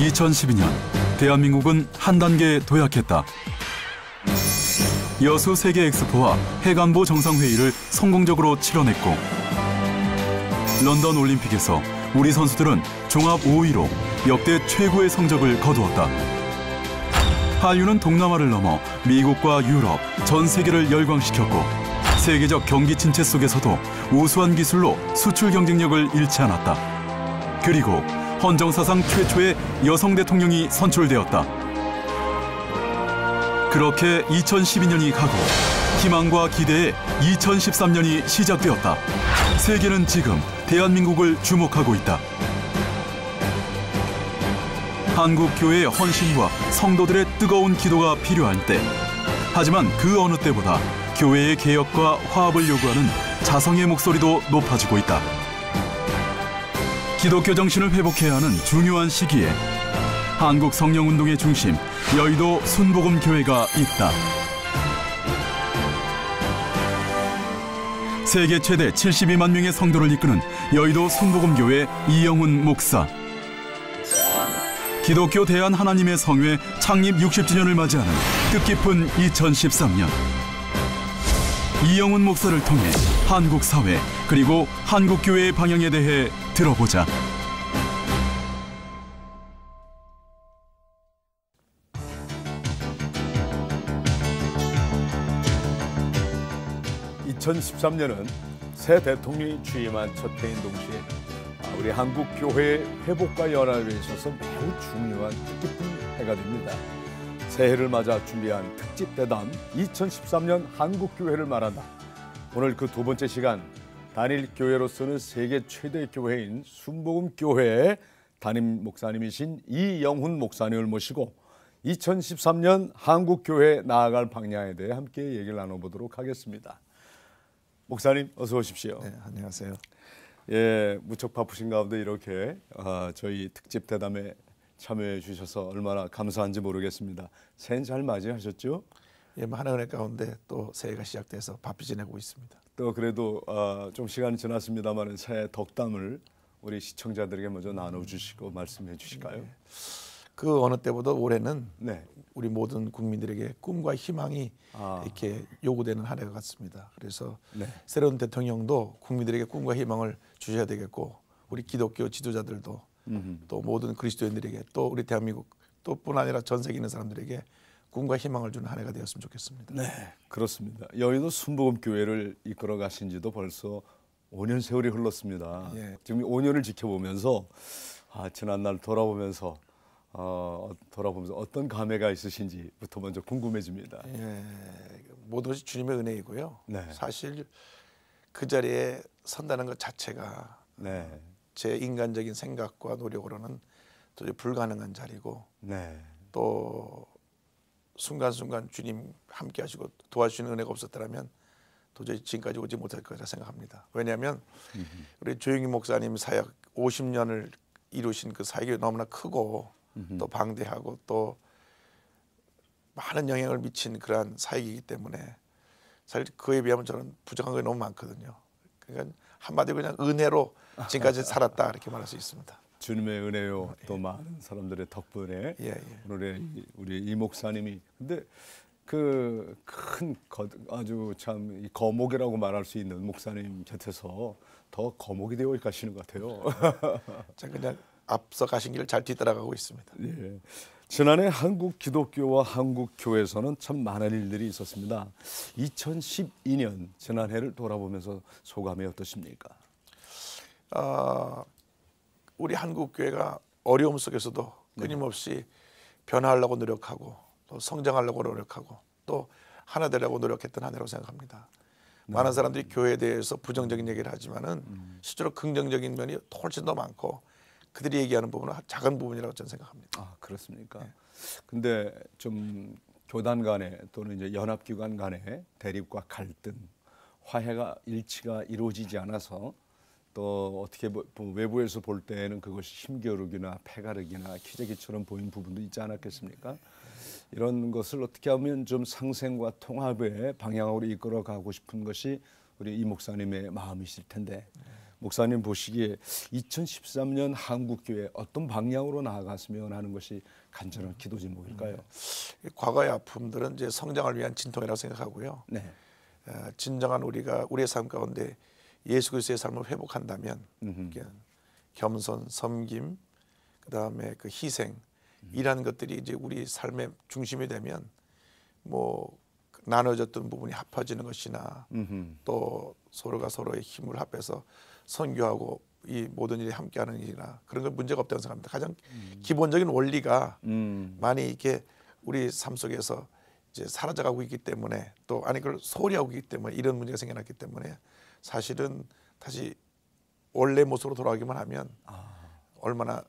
2012년 대한민국은 한 단계 도약했다. 여수 세계 엑스포와 해관보 정상회의를 성공적으로 치러냈고, 런던 올림픽에서 우리 선수들은 종합 5위로 역대 최고의 성적을 거두었다. 한류는 동남아를 넘어 미국과 유럽, 전 세계를 열광시켰고, 세계적 경기 침체 속에서도 우수한 기술로 수출 경쟁력을 잃지 않았다. 그리고 헌정사상 최초의 여성 대통령이 선출되었다. 그렇게 2012년이 가고 희망과 기대의 2013년이 시작되었다. 세계는 지금 대한민국을 주목하고 있다. 한국 교회의 헌신과 성도들의 뜨거운 기도가 필요할 때, 하지만 그 어느 때보다 교회의 개혁과 화합을 요구하는 자성의 목소리도 높아지고 있다. 기독교 정신을 회복해야 하는 중요한 시기에 한국 성령운동의 중심 여의도 순복음교회가 있다. 세계 최대 72만 명의 성도를 이끄는 여의도 순복음교회 이영훈 목사. 기독교 대한 하나님의 성회 창립 60주년을 맞이하는 뜻깊은 2013년. 이영훈 목사를 통해 한국 사회 그리고 한국 교회의 방향에 대해 들어보자. (2013년은) 새 대통령이 취임한 첫 해인 동시에 우리 한국 교회의 회복과 연합에 있어서 매우 중요한 뜻깊은 해가 됩니다. 새해를 맞아 준비한 특집 대담 2013년 한국 교회를 말한다. 오늘 그 두 번째 시간, 단일 교회로서는 세계 최대 교회인 순복음교회의 담임 목사님이신 이영훈 목사님을 모시고 2013년 한국 교회에 나아갈 방향에 대해 함께 얘기를 나눠보도록 하겠습니다. 목사님 어서 오십시오. 네, 안녕하세요. 예, 무척 바쁘신 가운데 이렇게 저희 특집 대담에 참여해 주셔서 얼마나 감사한지 모르겠습니다. 새해 잘 맞이하셨죠? 예, 많은 은혜 가운데 또 새해가 시작돼서 바삐 지내고 있습니다. 또 그래도 좀 시간이 지났습니다만 새해 덕담을 우리 시청자들에게 먼저 나눠주시고 말씀해 주실까요? 네. 그 어느 때보다 올해는 네. 우리 모든 국민들에게 꿈과 희망이 이렇게 요구되는 한 해가 같습니다. 그래서 네. 새로운 대통령도 국민들에게 꿈과 희망을 주셔야 되겠고, 우리 기독교 지도자들도 또 모든 그리스도인들에게, 또 우리 대한민국 또 뿐 아니라 전 세계 있는 사람들에게 꿈과 희망을 주는 한 해가 되었으면 좋겠습니다. 네, 그렇습니다. 여의도 순복음교회를 이끌어 가신 지도 벌써 5년 세월이 흘렀습니다. 예. 지금 5년을 지켜보면서 지난날 돌아보면서 어떤 감회가 있으신지부터 먼저 궁금해집니다. 예, 모든 것이 주님의 은혜이고요. 네. 사실 그 자리에 선다는 것 자체가 네. 제 인간적인 생각과 노력으로는 도저히 불가능한 자리고, 네. 또 순간순간 주님 함께 하시고 도와주시는 은혜가 없었더라면 도저히 지금까지 오지 못할 거라 생각합니다. 왜냐하면 우리 조영희 목사님 사역 50년을 이루신 그 사역이 너무나 크고 또 방대하고 또 많은 영향을 미친 그러한 사역이기 때문에 사실 그에 비하면 저는 부족한 게 너무 많거든요. 그러니까 한마디로 그냥 은혜로 지금까지 살았다 이렇게 말할 수 있습니다. 주님의 은혜요, 또 많은 사람들의 덕분에 오늘의 우리 이 목사님이, 근데 그 큰 아주 참 거목이라고 말할 수 있는 목사님 곁에서 더 거목이 되어 가시는 것 같아요. 자, 그냥 앞서 가신 길을 잘 뒤따라가고 있습니다. 예. 지난해 한국 기독교와 한국 교회에서는 참 많은 일들이 있었습니다. 2012년 지난해를 돌아보면서 소감이 어떠십니까? 우리 한국 교회가 어려움 속에서도 끊임없이 변화하려고 노력하고 또 성장하려고 노력하고 또 하나 되려고 노력했던 한 해라고 생각합니다. 많은 사람들이 교회에 대해서 부정적인 얘기를 하지만은 실제로 긍정적인 면이 훨씬 더 많고, 그들이 얘기하는 부분은 작은 부분이라고 저는 생각합니다. 그렇습니까? 근데 좀 교단 간에 또는 이제 연합기관 간에 대립과 갈등, 화해가 일치가 이루어지지 않아서 또 어떻게 외부에서 볼 때에는 그것이 힘겨루기나 패가르기나 기저귀처럼 보이는 부분도 있지 않았겠습니까? 이런 것을 어떻게 하면 좀 상생과 통합의 방향으로 이끌어 가고 싶은 것이 우리 이 목사님의 마음이실 텐데 목사님 보시기에 2013년 한국교회 어떤 방향으로 나아갔으면 하는 것이 간절한 기도 제목일까요? 과거의 아픔들은 이제 성장을 위한 진통이라고 생각하고요. 네. 진정한 우리가 우리의 삶 가운데 예수 그리스도의 삶을 회복한다면 겸손, 섬김, 그다음에 그 희생 이러한 것들이 이제 우리 삶의 중심이 되면 뭐 나눠졌던 부분이 합해지는 것이나 또 서로가 서로의 힘을 합해서 선교하고 이 모든 일이 함께하는 일이나 그런 건 문제가 없다고 생각합니다. 가장 기본적인 원리가 많이 이렇게 우리 삶 속에서 이제 사라져가고 있기 때문에 또 아니 그걸 소홀히 하고 있기 때문에 이런 문제가 생겨났기 때문에 사실은 다시 원래 모습으로 돌아가기만 하면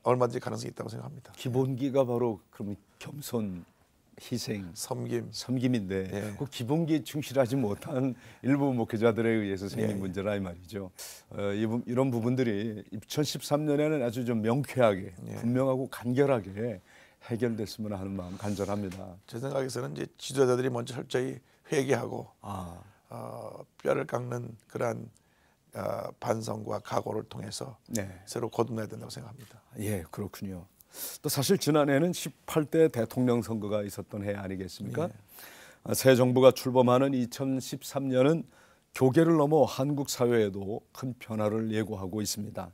얼마든지 가능성이 있다고 생각합니다. 기본기가 바로 그러면 겸손, 희생, 섬김인데 예. 그 기본기에 충실하지 못한 일부 목회자들에 의해서 생긴 예. 문제라 이 말이죠. 이런 부분들이 2013년에는 아주 좀 명쾌하게 예. 분명하고 간결하게 해결됐으면 하는 마음 간절합니다. 제 생각에서는 이제 지도자들이 먼저 철저히 회개하고 뼈를 깎는 그러한 반성과 각오를 통해서 네. 새로 거듭나야 된다고 생각합니다. 예, 그렇군요. 또 사실 지난해는 18대 대통령 선거가 있었던 해 아니겠습니까? 새 정부가 출범하는 2013년은 교계를 넘어 한국 사회에도 큰 변화를 예고하고 있습니다.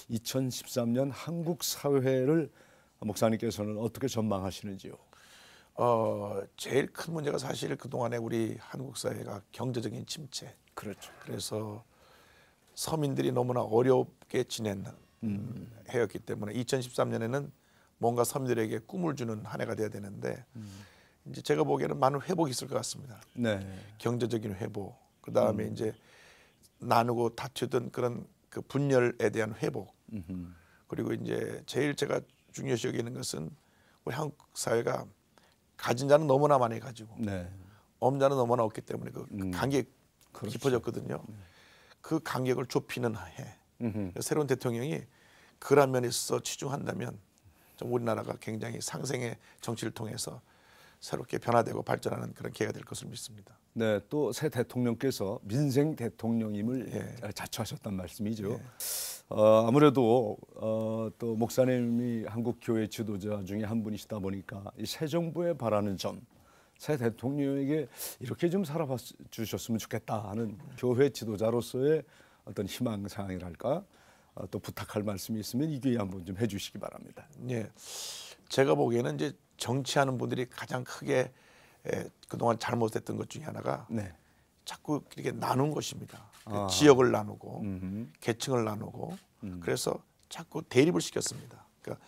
2013년 한국 사회를 목사님께서는 어떻게 전망하시는지요? 제일 큰 문제가 사실 그동안에 우리 한국 사회가 경제적인 침체. 그렇죠. 그래서 서민들이 너무나 어렵게 지낸 해였기 때문에 2013년에는 뭔가 서민들에게 꿈을 주는 한 해가 돼야 되는데 이제 제가 보기에는 많은 회복이 있을 것 같습니다. 네. 경제적인 회복, 그 다음에 이제 나누고 다투던 그런 그 분열에 대한 회복, 그리고 이제 제일 제가 중요시 여기는 것은 우리 한국 사회가 가진 자는 너무나 많이 가지고 네. 없는 자는 너무나 없기 때문에 그 간격이 그렇죠. 깊어졌거든요. 그 간격을 좁히는 해. 새로운 대통령이 그런 면에 있어서 치중한다면 좀 우리나라가 굉장히 상생의 정치를 통해서 새롭게 변화되고 발전하는 그런 기회가 될 것을 믿습니다. 네, 또 새 대통령께서 민생 대통령임을 예. 자처하셨단 말씀이죠. 예. 아무래도 또 목사님이 한국 교회 지도자 중에 한 분이시다 보니까 이 새 정부에 바라는 점, 새 대통령에게 이렇게 좀 살아봐 주셨으면 좋겠다 하는 교회 지도자로서의 어떤 희망사항이랄까 또 부탁할 말씀이 있으면 이 기회에 한번 좀 해주시기 바랍니다. 예, 제가 보기에는 이제 정치하는 분들이 가장 크게 그동안 잘못했던 것 중에 하나가 네. 자꾸 이렇게 나눈 것입니다. 지역을 나누고 계층을 나누고 그래서 자꾸 대립을 시켰습니다. 그러니까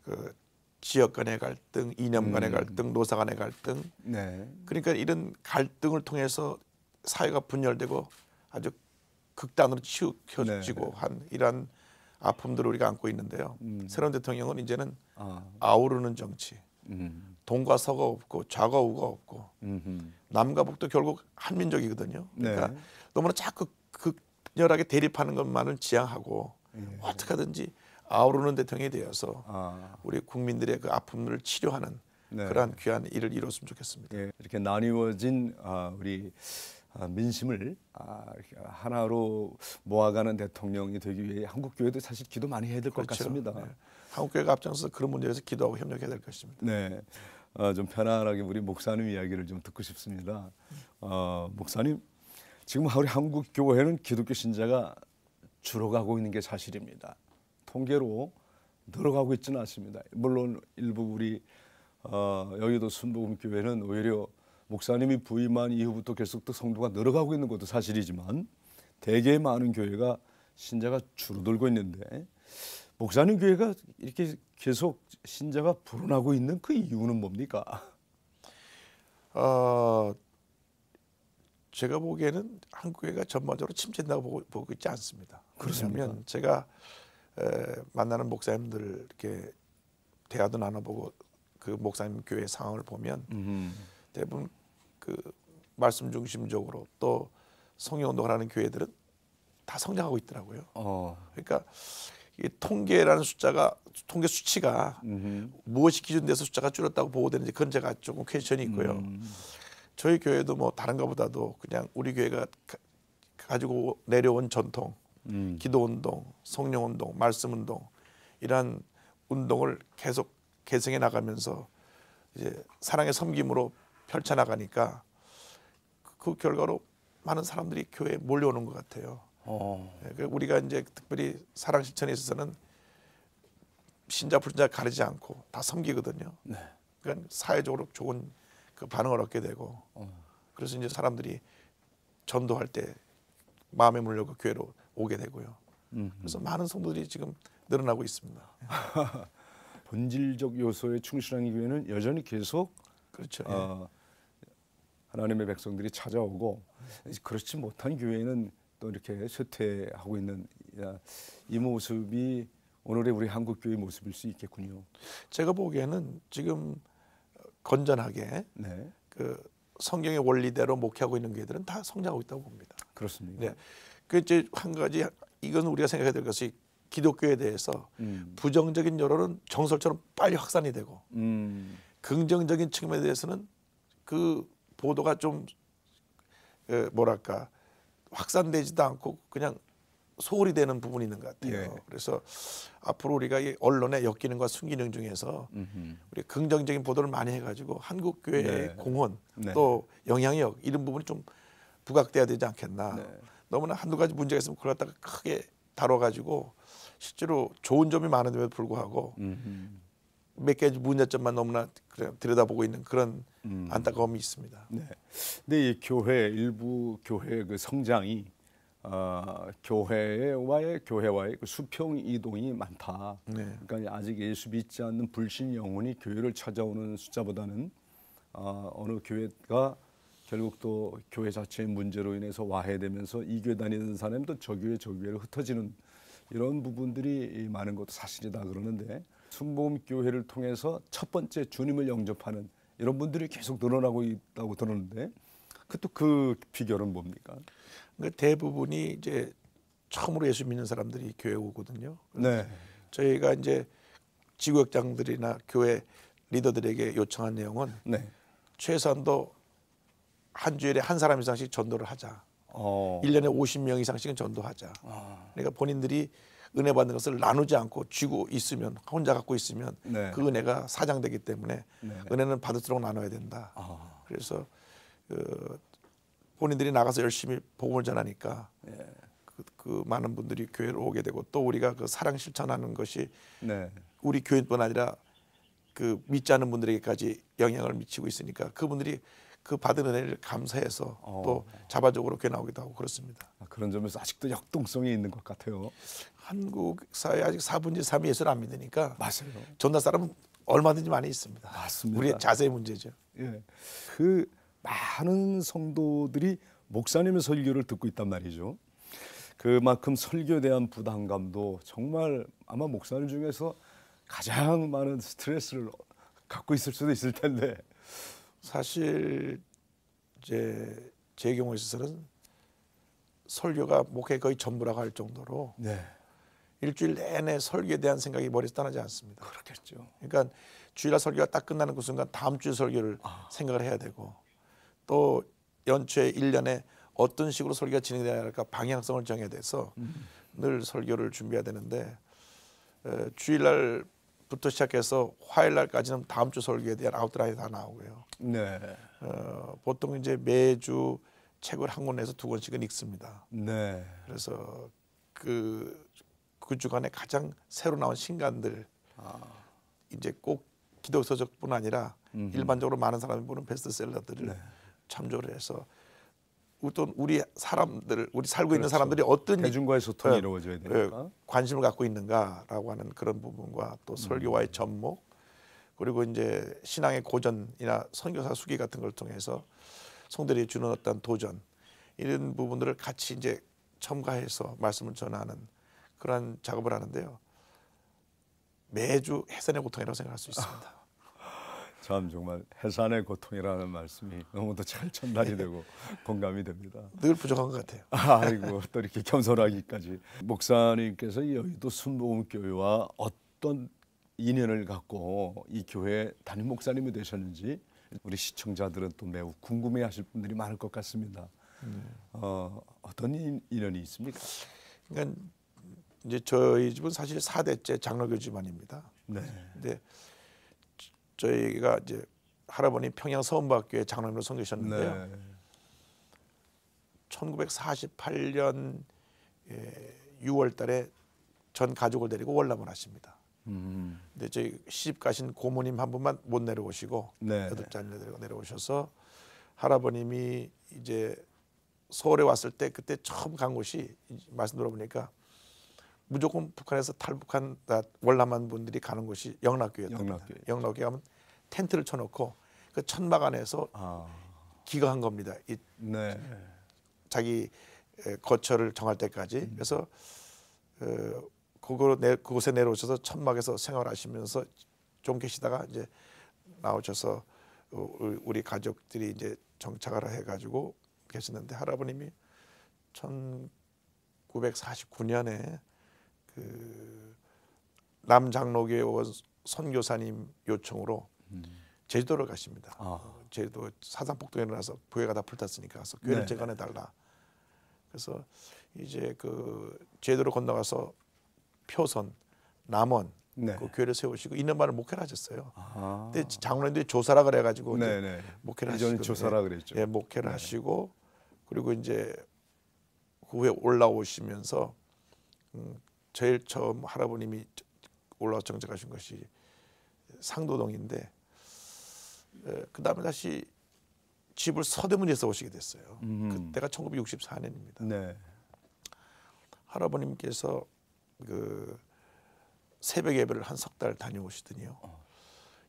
그 지역 간의 갈등, 이념 간의 갈등, 노사 간의 갈등. 네. 그러니까 이런 갈등을 통해서 사회가 분열되고 아주 극단으로 치우쳐지고 한 이러한 아픔들을 우리가 안고 있는데요. 새로운 대통령은 이제는 아우르는 정치, 동과 서가 없고 좌가 우가 없고 남과 북도 결국 한민족이거든요. 그러니까 네. 너무나 자꾸 극렬하게 대립하는 것만을 지향하고 어떻게 하든지 아우르는 대통령이 되어서 우리 국민들의 그 아픔을 치료하는 네. 그러한 귀한 일을 이뤘으면 좋겠습니다. 예, 이렇게 나뉘어진 우리 민심을 이렇게 하나로 모아가는 대통령이 되기 위해 한국 교회도 사실 기도 많이 해야 될 것 그렇죠. 같습니다. 네. 한국 교회가 앞장서서 그런 문제에서 기도하고 협력해야 될 것입니다. 네, 좀 편안하게 우리 목사님 이야기를 좀 듣고 싶습니다. 목사님, 지금 우리 한국 교회는 기독교 신자가 줄어가고 있는 게 사실입니다. 통계로 늘어가고 있지는 않습니다. 물론 일부 우리 여의도 순복음교회는 오히려 목사님이 부임한 이후부터 계속 또 성도가 늘어가고 있는 것도 사실이지만 대개 많은 교회가 신자가 줄어들고 있는데 목사님 교회가 이렇게 계속 신자가 불어나고 있는 그 이유는 뭡니까? 제가 보기에는 한국 교회가 전반적으로 침체된다고 보고 있지 않습니다. 그렇습니까? 왜냐하면 제가 만나는 목사님들 이렇게 대화도 나눠보고 그 목사님 교회 상황을 보면 대부분 그 말씀 중심적으로 또 성령운동을 하는 교회들은 다 성장하고 있더라고요. 그러니까 이 통계라는 통계 수치가 무엇이 기준돼서 숫자가 줄었다고 보고되는지 그건 제가 조금 퀘스천이 있고요. 저희 교회도 뭐 다른 것보다도 그냥 우리 교회가 가지고 내려온 전통 기도 운동, 성령 운동, 말씀 운동 이러한 운동을 계속 개성해 나가면서 이제 사랑의 섬김으로 펼쳐 나가니까 그 결과로 많은 사람들이 교회에 몰려오는 것 같아요. 우리가 이제 특별히 사랑 실천에 있어서는 신자 불신자 가리지 않고 다 섬기거든요. 네. 그러니까 사회적으로 좋은 그 반응을 얻게 되고 그래서 이제 사람들이 전도할 때 마음에 물려고 교회로 오게 되고요. 그래서 많은 성도들이 지금 늘어나고 있습니다. 본질적 요소에 충실한 교회는 여전히 계속 그렇죠. 하나님의 백성들이 찾아오고 그렇지 못한 교회는 또 이렇게 쇠퇴하고 있는 이 모습이 오늘의 우리 한국 교회 모습일 수 있겠군요. 제가 보기에는 지금 건전하게 네, 그 성경의 원리대로 목회하고 있는 교회들은 다 성장하고 있다고 봅니다. 그렇습니다. 네. 그 이제 한 가지 이건 우리가 생각해야 될 것이 기독교에 대해서 부정적인 여론은 정설처럼 빨리 확산이 되고 긍정적인 측면에 대해서는 그 보도가 좀 뭐랄까 확산되지도 않고 그냥 소홀히 되는 부분이 있는 것 같아요. 예. 그래서 앞으로 우리가 이 언론의 역기능과 순기능 중에서 우리 긍정적인 보도를 많이 해가지고 한국 교회의 네. 공헌 네. 또 영향력 이런 부분이 좀 부각돼야 되지 않겠나. 네. 너무나 한두 가지 문제가 있으면 그걸 갖다가 크게 다뤄가지고 실제로 좋은 점이 많은데도 불구하고 몇 가지 문제점만 너무나 들여다보고 있는 그런 안타까움이 있습니다. 네. 근데 이 교회 일부 교회 그 성장이 교회와의 그 수평 이동이 많다. 네. 그러니까 아직 예수 믿지 않는 불신 영혼이 교회를 찾아오는 숫자보다는 어느 교회가 결국 또 교회 자체의 문제로 인해서 와해되면서 이 교회 다니는 사람도 저 교회로 흩어지는 이런 부분들이 많은 것도 사실이다 그러는데 순복음 교회를 통해서 첫 번째 주님을 영접하는 이런 분들이 계속 늘어나고 있다고 들었는데 그 비결은 뭡니까? 그러니까 대부분이 이제 처음으로 예수 믿는 사람들이 교회에 오거든요. 네. 저희가 이제 지구역장들이나 교회 리더들에게 요청한 내용은 네. 최소한도 한 주일에 한 사람 이상씩 전도를 하자. 1년에 50명 이상씩은 전도하자. 그러니까 본인들이 은혜 받는 것을 나누지 않고 쥐고 있으면 혼자 갖고 있으면 네. 그 은혜가 사장되기 때문에 네. 은혜는 받을수록 나눠야 된다. 그래서 본인들이 나가서 열심히 복음을 전하니까 그 많은 분들이 교회로 오게 되고 또 우리가 그 사랑 실천하는 것이 네. 우리 교인뿐 아니라 그 믿지 않는 분들에게까지 영향을 미치고 있으니까 그분들이 그 받은 은혜를 감사해서 또 자발적으로 교회 나오기도 하고 그렇습니다. 그런 점에서 아직도 역동성이 있는 것 같아요. 한국 사회 아직 4분의 3이 예수를 안 믿으니까 맞아요. 전도할 사람은 얼마든지 많이 있습니다. 맞습니다. 우리의 자세의 문제죠. 예. 그 많은 성도들이 목사님의 설교를 듣고 있단 말이죠. 그만큼 설교에 대한 부담감도 정말 아마 목사님 중에서 가장 많은 스트레스를 갖고 있을 수도 있을 텐데 사실 이제 제 경우에 있어서는 설교가 목회 거의 전부라고 할 정도로 네. 일주일 내내 설교에 대한 생각이 머리에서 떠나지 않습니다. 그렇겠죠. 그러니까 주일날 설교가 딱 끝나는 그 순간 다음 주 설교를 생각을 해야 되고 또 연초에 1년에 어떤 식으로 설교가 진행되어야 할까 방향성을 정해야 돼서 늘 설교를 준비해야 되는데 주일날부터 시작해서 화요일날까지는 다음 주 설교에 대한 아웃라인이 다 나오고요. 네. 보통 이제 매주 책을 한 권에서 두 권씩은 읽습니다. 네. 그래서 그 주간에 가장 새로 나온 신간들 이제 꼭 기독 서적뿐 아니라 일반적으로 많은 사람이 보는 베스트셀러들을 참조를 해서 또 우리 사람들, 우리 살고 있는 사람들이 어떤 대중과의 소통이 이루어져야 되니까 관심을 갖고 있는가라고 하는 그런 부분과 또 설교와의 접목 그리고 이제 신앙의 고전이나 선교사 수기 같은 걸 통해서 성도들이 주는 어떤 도전 이런 부분들을 같이 이제 첨가해서 말씀을 전하는 그런 작업을 하는데요. 매주 해산의 고통이라고 생각할 수 있습니다. 참 정말 해산의 고통이라는 말씀이 너무도 잘 전달이 되고 공감이 됩니다. 늘 부족한 것 같아요. 아이고 또 이렇게 겸손하기까지 목사님께서 이 여의도 순복음교회와 어떤 인연을 갖고 이 교회 담임 목사님이 되셨는지 우리 시청자들은 또 매우 궁금해하실 분들이 많을 것 같습니다. 어떤 인연이 있습니까? 그러니까 이제 저희 집은 사실 4대째 장로교 집안입니다. 네. 근데 저희가 이제 할아버님 평양 서원박교회 장로님으로 섬기셨는데요. 네. 1948년 6월달에 전 가족을 데리고 월남을 하십니다. 근데 저희 시집 가신 고모님 한 분만 못 내려오시고 네. 8자녀 데리고 내려오셔서 할아버님이 이제 서울에 왔을 때 그때 처음 간 곳이 말씀 들어보니까 무조건 북한에서 탈북한 월남한 분들이 가는 곳이 영락교회였답니다. 영락교회 가면 텐트를 쳐놓고 그 천막 안에서 기거한 겁니다. 이 네. 자기 거처를 정할 때까지. 그래서 그곳에 내려오셔서 천막에서 생활하시면서 좀 계시다가 이제 나오셔서 우리 가족들이 이제 정착을 해가지고 계시는데 할아버님이 1949년에 그 남장로교회 선교사님 요청으로 제주도를 가십니다. 제주도 사상폭동이 일어나서 교회가 다 불탔으니까 가서 교회를 네. 재건해 달라. 그래서 이제 그 제주도를 건너가서 표선, 남원 네. 그 교회를 세우시고 있는 말을 목회를 하셨어요. 아. 근데 장로님들이 조사라 그래가지고 이제 네네. 목회를 이전에 하시고 조사라 그랬죠. 예, 목회를 네. 하시고 그리고 이제 그 후에 올라오시면서 제일 처음 할아버님이 올라와 정착하신 것이 상도동인데 그 다음에 다시 집을 서대문에서 오시게 됐어요. 그때가 1964년입니다. 네. 할아버님께서 그 새벽 예배를 한 석 달 다녀오시더니요.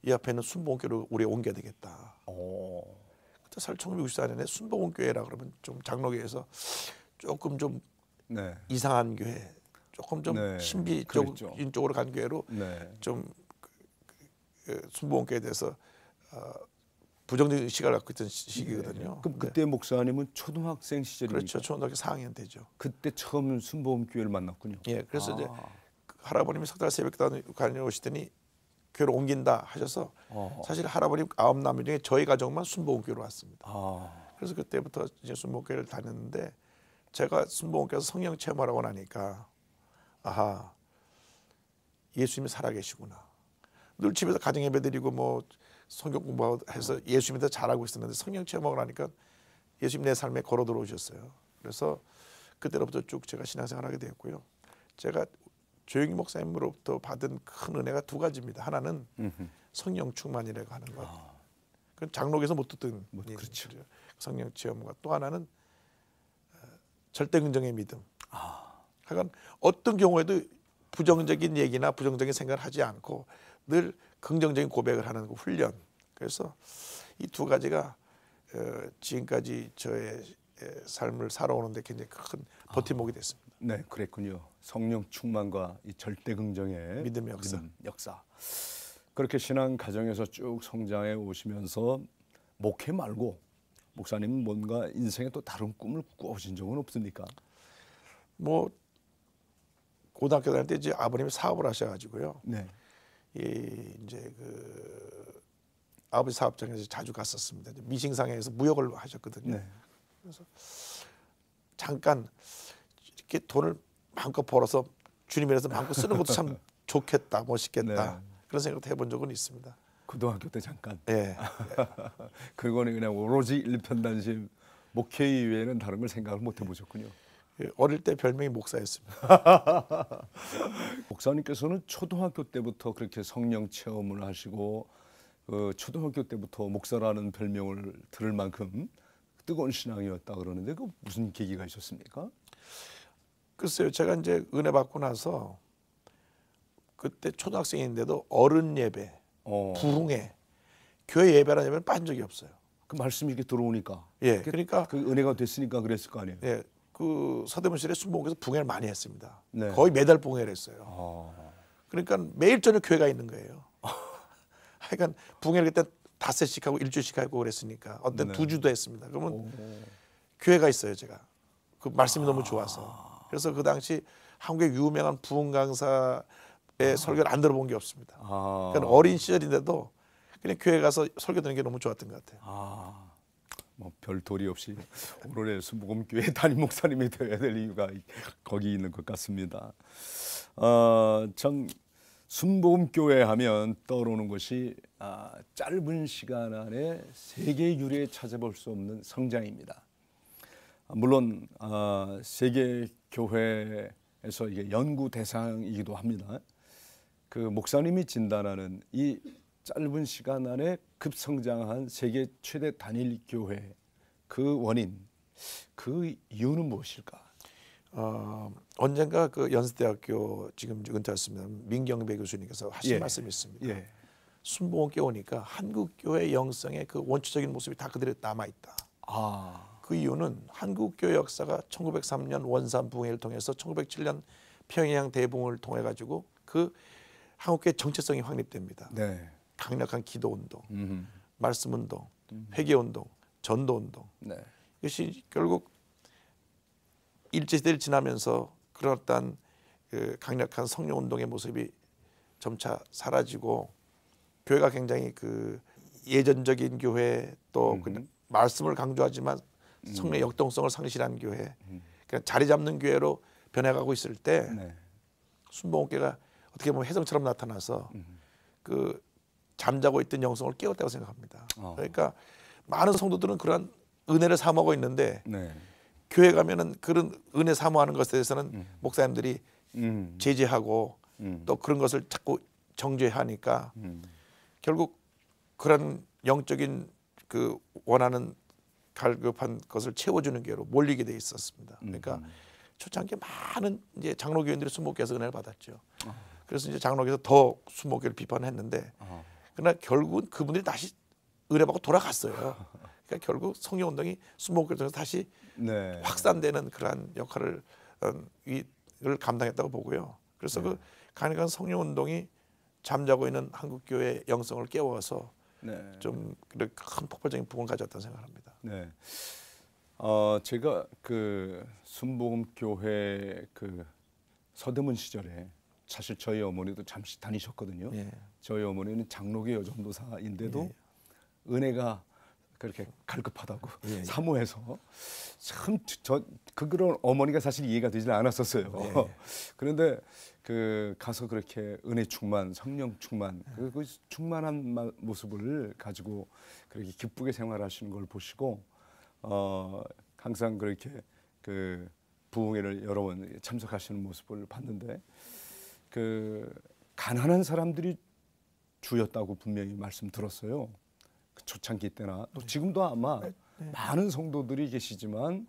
이 앞에는 순복음교로 우리 옮겨야 되겠다. 그때 사실 1964년에 순복음교회라 그러면 좀 장로교회에서 조금 좀 네. 이상한 교회, 조금 좀 네, 신비적인 그랬죠. 쪽으로 간 교회로 네. 좀 순복음교회에 대해서 부정적인 시각을 갖고 있던 시기거든요. 그럼 네. 그때 목사님은 초등학생 시절입니까? 그렇죠. 초등학교 4학년 때죠. 그때 처음 순복음교회를 만났군요. 예, 그래서 이제 할아버님이 석달 새벽 다녀오시더니 교회로 옮긴다 하셔서 사실 할아버님 9남매 중에 저희 가족만 순복음교회로 왔습니다. 그래서 그때부터 이제 순복음교회를 다녔는데 제가 순복음교회에서 성령 체험하라고 나니까 아하, 예수님이 살아계시구나. 늘 집에서 가정 예배 드리고 뭐 성경 공부하고 해서 예수님이 더 잘하고 있었는데 성령 체험하고 나니까 예수님 내 삶에 걸어 들어오셨어요. 그래서 그때로부터 쭉 제가 신앙생활하게 되었고요. 제가 조영기 목사님으로부터 받은 큰 은혜가 두 가지입니다. 하나는 성령 충만이라고 하는 것. 그건 장로교에서 못 듣던 그렇죠. 성령 체험과 또 하나는 절대 긍정의 믿음. 하여간 어떤 경우에도 부정적인 얘기나 부정적인 생각을 하지 않고 늘 긍정적인 고백을 하는 그 훈련. 그래서 이 두 가지가 지금까지 저의 삶을 살아오는데 굉장히 큰 버팀목이 됐습니다. 네, 그랬군요. 성령 충만과 이 절대 긍정의 믿음의 역사. 그렇게 신앙 가정에서 쭉 성장해 오시면서 목회 말고 목사님은 뭔가 인생에 또 다른 꿈을 꾸어오신 적은 없습니까? 뭐 고등학교 다닐 때 이제 아버님이 사업을 하셔가지고요. 네. 이제 그 아버지 사업장에서 자주 갔었습니다. 미싱상해에서 무역을 하셨거든요. 네. 그래서 잠깐 이렇게 돈을 마음껏 벌어서 주님이라서 마음껏 쓰는 것도 참 좋겠다, 멋있겠다 네. 그런 생각도 해본 적은 있습니다. 고등학교 때 잠깐. 예. 그거는 그냥 오로지 일편단심 목회 이외에는 다른 걸 생각을 못 해보셨군요. 어릴 때 별명이 목사였습니다. 목사님께서는 초등학교 때부터 그렇게 성령 체험을 하시고 초등학교 때부터 목사라는 별명을 들을 만큼 뜨거운 신앙이었다 그러는데 그 무슨 계기가 있었습니까? 글쎄요, 제가 이제 은혜 받고 나서 그때 초등학생인데도 어른 예배, 부흥회, 교회 예배라는 예배는 빠진 적이 없어요. 그 말씀이 이렇게 들어오니까. 예, 그러니까 그 은혜가 됐으니까 그랬을 거 아니에요. 예, 그 서대문시대 순복음에서 부흥회를 많이 했습니다. 네. 거의 매달 부흥회를 했어요. 그러니까 매일 저녁 교회가 있는 거예요. 하여간 부흥회를 그때 5세씩 하고 일주일씩 하고 그랬으니까 어떤 2주도 했습니다. 그러면 교회가 있어요, 제가. 그 말씀이 너무 좋아서. 그래서 그 당시 한국의 유명한 부흥 강사의 설교를 안 들어본 게 없습니다. 그러니까 어린 시절인데도 그냥 교회 가서 설교 듣는 게 너무 좋았던 것 같아요. 뭐 별도리 없이 오늘의 순복음교회 담임 목사님이 되어야 될 이유가 거기 있는 것 같습니다. 참 순복음교회 하면 떠오르는 것이 짧은 시간 안에 세계 유례에 찾아볼 수 없는 성장입니다. 물론 세계 교회에서 이게 연구 대상이기도 합니다. 그 목사님이 진단하는 이 짧은 시간 안에 급성장한 세계 최대 단일 교회 그 원인, 그 이유는 무엇일까? 언젠가 그 연세대학교 지금 은퇴하셨습니다 민경배 교수님께서 하신 예. 말씀이 있습니다. 예. 순복음교회 오니까 한국 교회 영성의 그 원초적인 모습이 다 그대로 남아 있다. 그 이유는 한국 교회 역사가 1903년 원산 부흥회를 통해서 1907년 평양 대붕을 통해 가지고 그 한국교회 정체성이 확립됩니다. 네. 강력한 기도 운동, 말씀 운동, 회개 운동, 전도 운동. 네. 이것이 결국 일제 시대를 지나면서 그렇단 그 강력한 성령 운동의 모습이 점차 사라지고 교회가 굉장히 그 예전적인 교회 또 말씀을 강조하지만 성령의 역동성을 상실한 교회, 그러니까 자리 잡는 교회로 변해가고 있을 때 네. 순복음교회가 어떻게 보면 혜성처럼 나타나서 그 잠자고 있던 영성을 깨웠다고 생각합니다. 그러니까 많은 성도들은 그러한 은혜를 사모하고 있는데 네. 교회 가면은 그런 은혜 사모하는 것에 대해서는 목사님들이 제지하고 또 그런 것을 자꾸 정죄하니까 결국 그런 영적인 그 원하는 갈급한 것을 채워주는 교회로 몰리게 돼 있었습니다. 그러니까 초창기에 많은 이제 장로교인들이 순복음교회에서 은혜를 받았죠. 그래서 이제 장로교에서 더 순복음교회를 비판했는데 그러나 결국은 그분들이 다시 은혜 받고 돌아갔어요. 그러니까 결국 성령운동이 순복음교회를 통해서 다시 네. 확산되는 그러한 역할을 을 감당했다고 보고요. 그래서 그 강력한 성령운동이 잠자고 있는 한국교회의 영성을 깨워서 네. 좀 큰 폭발적인 부흥을 가져왔다고 생각합니다. 네. 제가 그 순복음교회 그 서대문 시절에 사실 저희 어머니도 잠시 다니셨거든요. 예. 저희 어머니는 장로교 여전도사인데도 은혜가 그렇게 갈급하다고 예. 사모해서 참 그런 어머니가 사실 이해가 되지 않았었어요. 그런데 그 가서 그렇게 은혜 충만, 성령 충만, 그 충만한 모습을 가지고 그렇게 기쁘게 생활하시는 걸 보시고 항상 그렇게 그 부흥회를 여러 번 참석하시는 모습을 봤는데 그 가난한 사람들이 주였다고 분명히 말씀 들었어요. 그 초창기 때나 또 지금도 아마 많은 성도들이 계시지만